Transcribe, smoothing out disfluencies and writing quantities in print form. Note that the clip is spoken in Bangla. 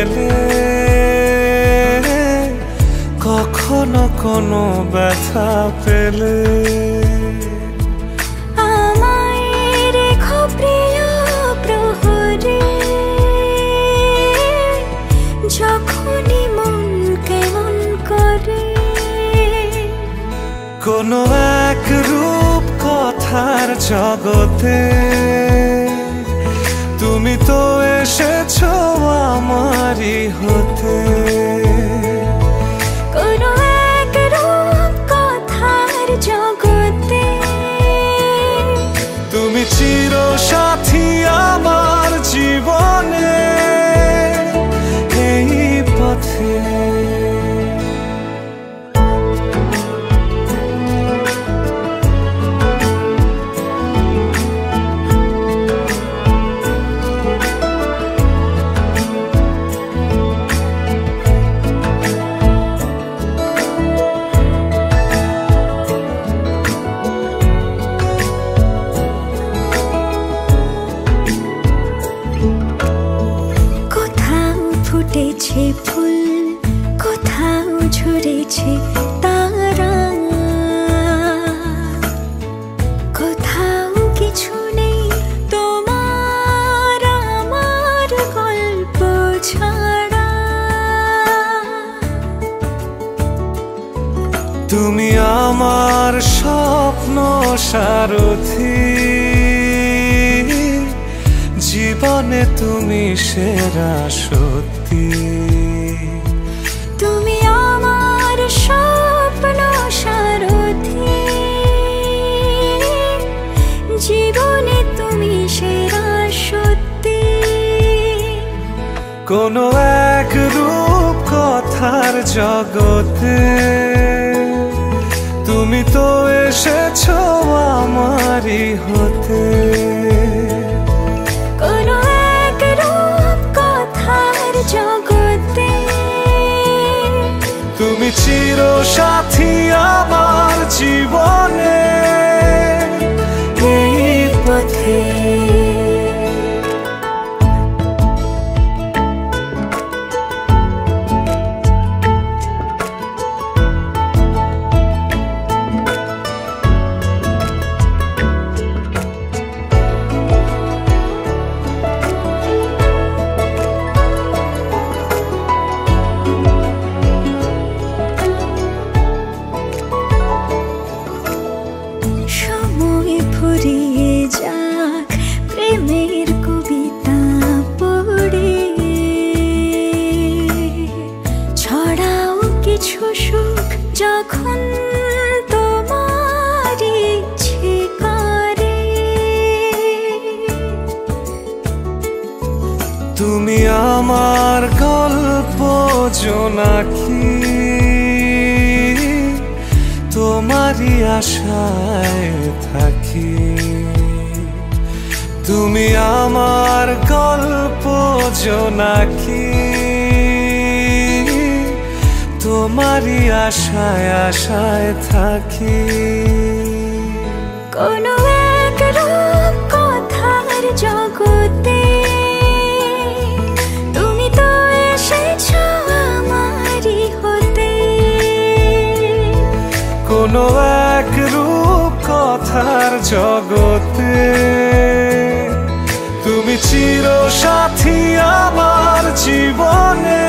পেলে, কখনো কোনো ব্যথা পেলে। আমায় রেখো প্রিয় প্রহরে, যখনই মন কেমন করে। কোনো এক রূপ কথার জগতে তুমি তো এসেছো আমারই হতে। কোনো এক রূপ কথার জগতে তুমি চির সাথী আমার জীবনে, এই পথে। ফুটেছে ফুল, কোথাও ঝরেছে তারা, কোথাও কিছু নেই তোমার আমার গল্প ছাড়া। তুমি আমার স্বপ্ন সারথি, জীবনে তুমি সেরা সত্যি। তুমি আমার স্বপ্ন সারথি, জীবনে তুমি সেরা সত্যি। কোনো এক রূপ কথার জগতে তুমি তো এসেছো আমারই হতে। কোনো এক রূপ কথার জগতে তুমি চির সাথী আমার জীবনে, এই পথে। সময় ফুরিয়ে যাক প্রেমের কবিতা পড়ে, ছড়াও কিছু সুখ যখন তোমার ইচ্ছে করে। তুমি আমার গল্প জোনাকি, তোমারই আশায় থাকি। তুমি আমার গল্প জোনাকি, তোমারই আশায় আশায় থাকি। কোনো এক রূপ কথার জগতে তুমি তো এসেছো আমারই হতে। কোনো এক রূপ কথার জগতে তুমি চির সাথী আমার জীবনে।